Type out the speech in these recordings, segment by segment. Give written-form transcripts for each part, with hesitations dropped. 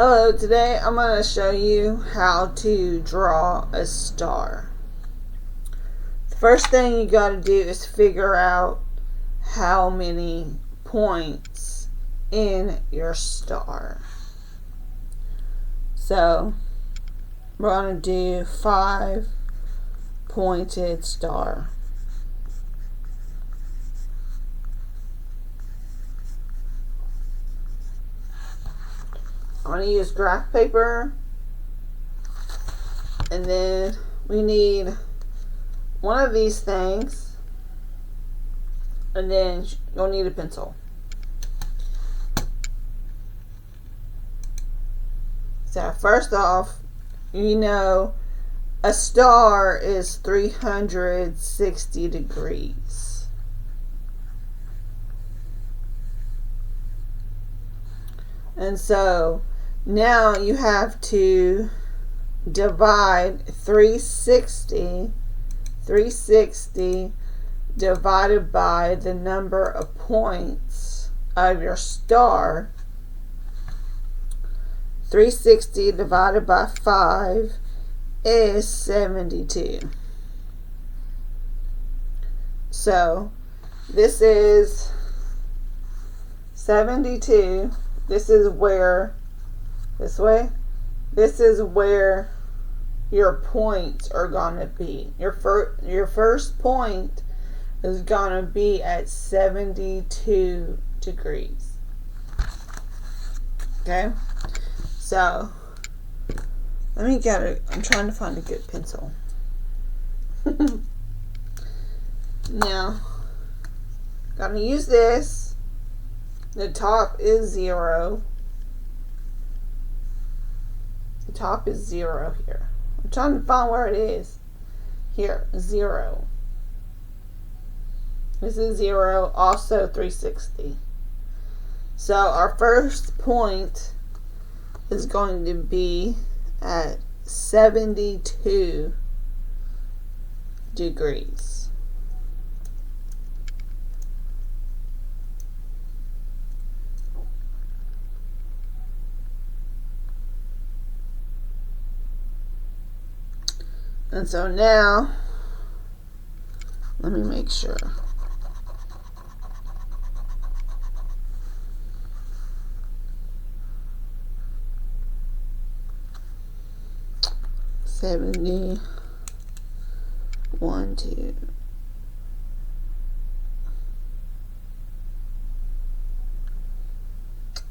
Hello, today I'm going to show you how to draw a star. The first thing you got to do is figure out how many points in your star. So we're going to do 5 pointed star. I'm going to use graph paper, and then we need one of these things, and then you'll need a pencil. So first off, you know a star is 360 degrees. And so now you have to divide 360 divided by the number of points of your star. 360 divided by 5 is 72. So this is 72. This is where, this is where your points are going to be. Your first point is going to be at 72 degrees. Okay? So, I'm trying to find a good pencil. Now, going to use this. The top is 0. The top is 0 here. I'm trying to find where it is. Here, 0. This is 0, also 360. So our first point is going to be at 72 degrees. And so now, let me make sure. $71, 2.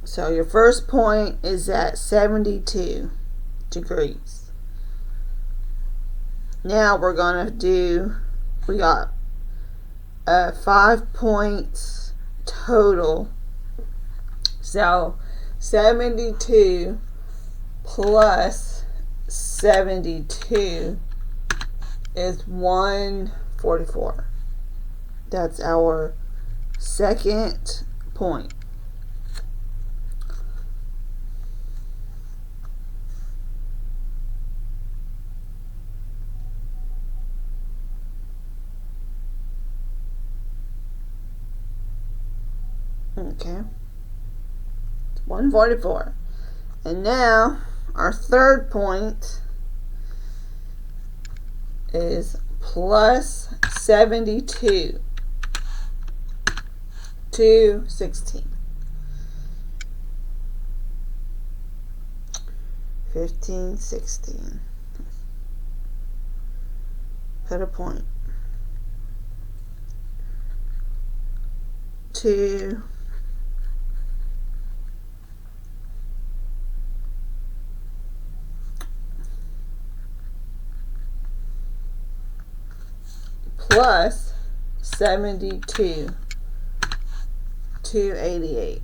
So your first point is at 72 degrees. Now we're going to do, we got 5 points total. So 72 plus 72 is 144. That's our second point. Okay, 144. And now our third point is plus 72, 216. 15, 16. Put a point. 2 plus 72, 288.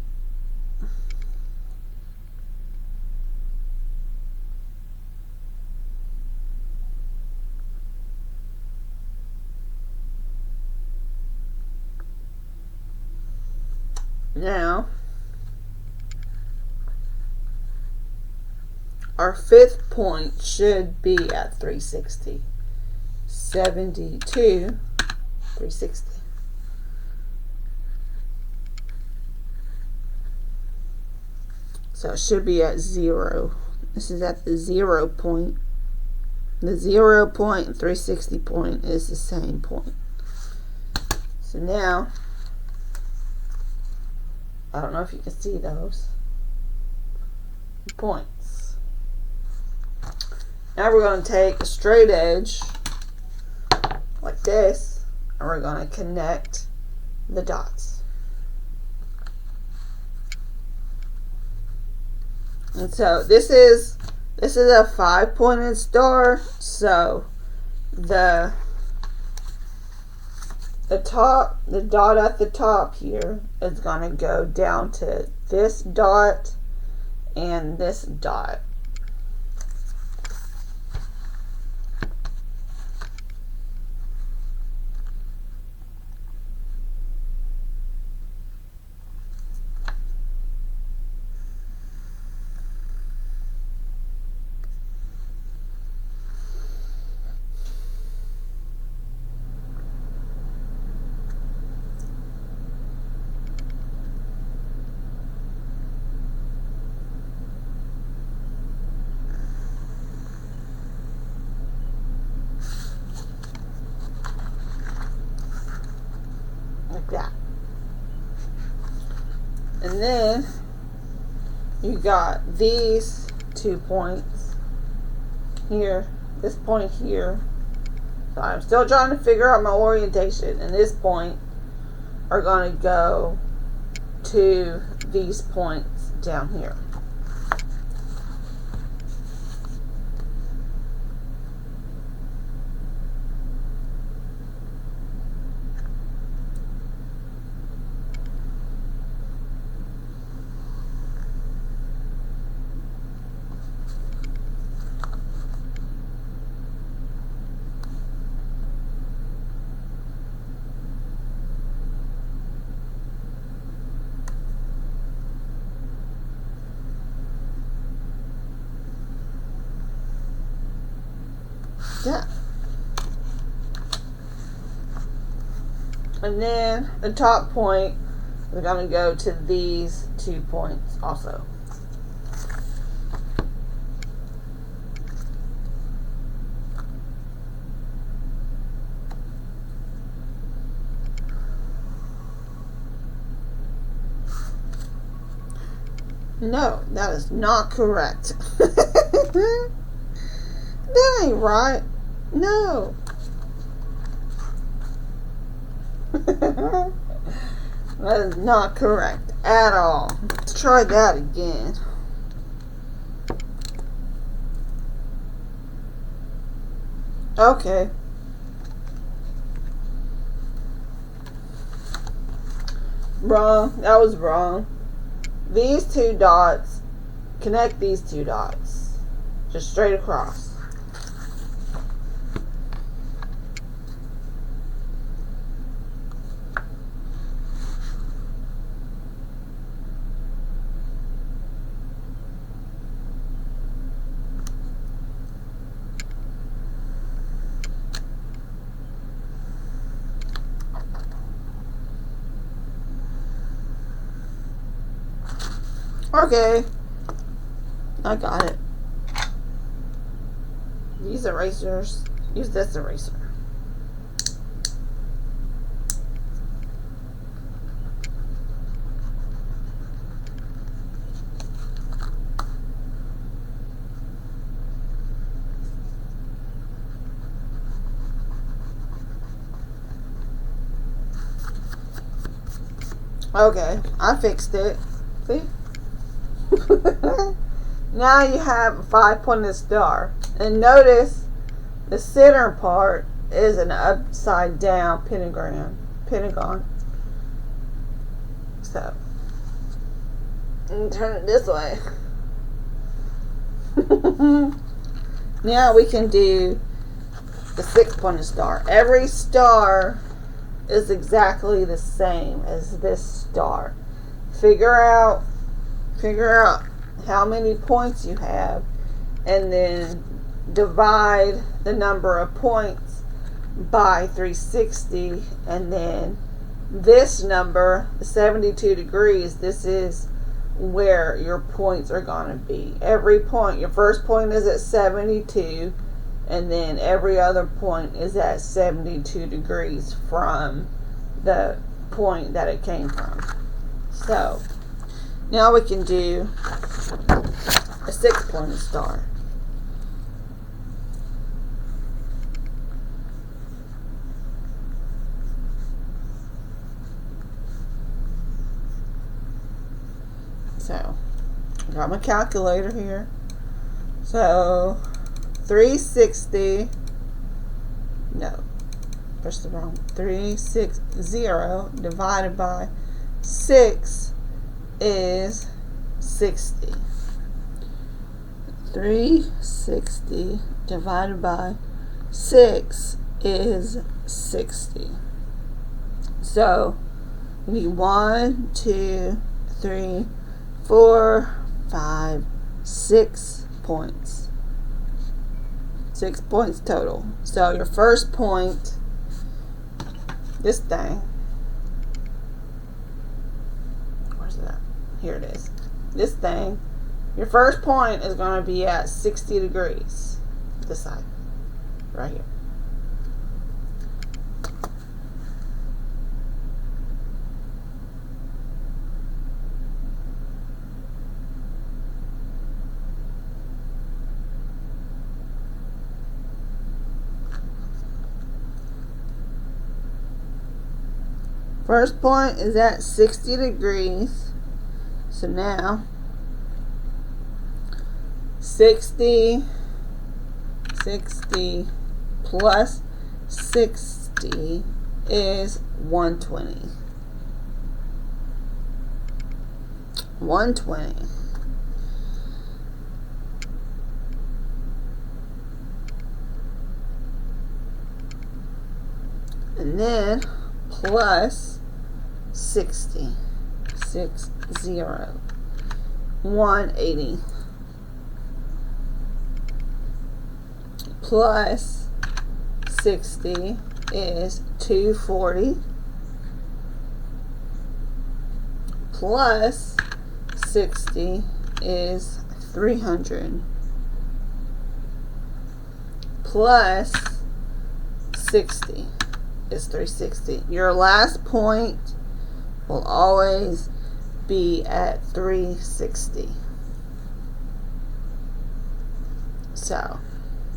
Now, our fifth point should be at 360. 72, 360. So it should be at 0. This is at the 0 point. The 0 point and 360 point is the same point. So now, I don't know if you can see those points. Now we're going to take a straight edge like this, and we're going to connect the dots. And so this is a 5-pointed star. So the dot at the top here is going to go down to this dot and this dot. Like that. And then you got these 2 points here, this point here. So I'm still trying to figure out my orientation, and this point are going to go to these points down here. Yeah. And then the top point, we're going to go to these 2 points also. No, that is not correct. That ain't right. No. That is not correct at all. Let's try that again. Okay. Wrong. That was wrong. These 2 dots connect these 2 dots. Just straight across. Okay, I got it. Use erasers. Use this eraser. Okay, I fixed it. See? Now you have a 5-pointed star, and notice the center part is an upside down pentagon. So turn it this way. Now we can do the 6-pointed star. Every star is exactly the same as this star. Figure out how many points you have, and then divide the number of points by 360, and then this number, 72 degrees, this is where your points are going to be. Every point, your first point is at 72, and then every other point is at 72 degrees from the point that it came from. So now we can do a 6-pointed star. So I got my calculator here. So 360, no, press the wrong, 360 divided by 6 is 60. 360 divided by 6 is 60. So we need 1, 2, 3, 4, 5, 6 points. 6 points total. So your first point, this thing, where's that? Here it is. This thing, your first point is going to be at 60 degrees. This side, right here. First point is at 60 degrees. So now 60 plus 60 is 120. 120. And then plus 60. 60. 180. Plus 60 is 240. Plus 60 is 300. Plus 60 is 360. Your last point will always be at 360. So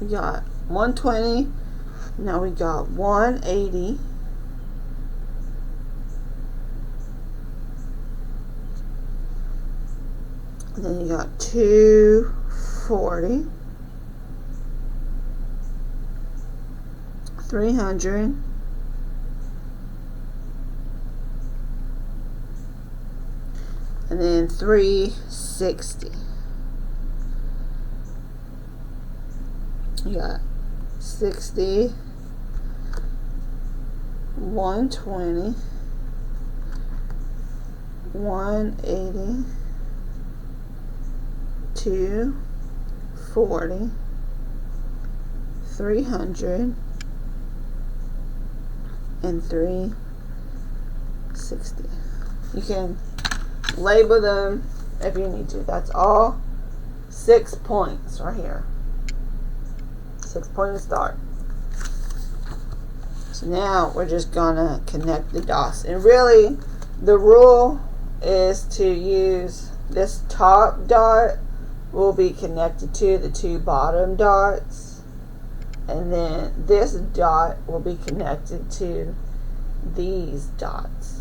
we got 120. Now we got 180. And then you got 240. 300. And then 360. You got 60, 120, 180, 240, 300, and 360. You can label them if you need to. That's all 6 points right here. 6-pointed star. So now we're just gonna connect the dots. And really, the rule is to use this top dot will be connected to the 2 bottom dots. And then this dot will be connected to these dots.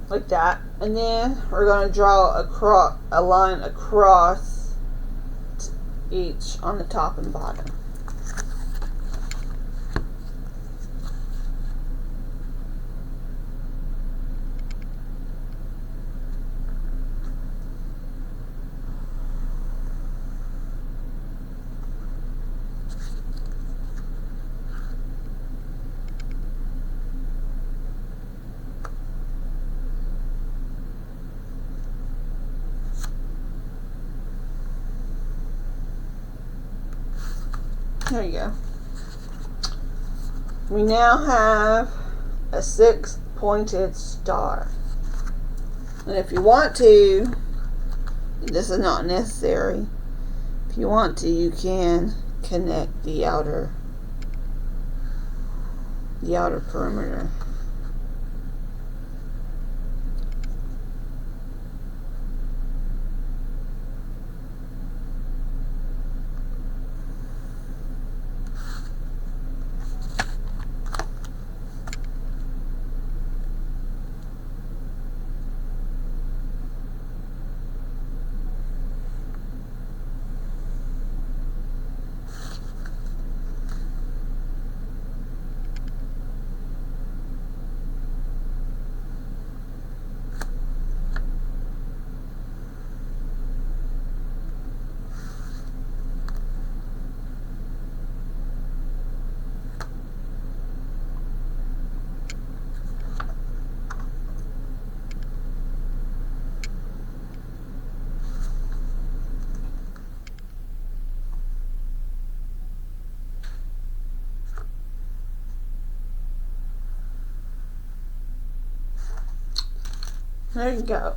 like that. And then we're going to draw a line across each on the top and bottom. There you go. We now have a 6-pointed star. And if you want to, this is not necessary. If you want to, you can connect the outer perimeter. There you go.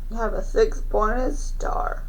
You have a 6-pointed star.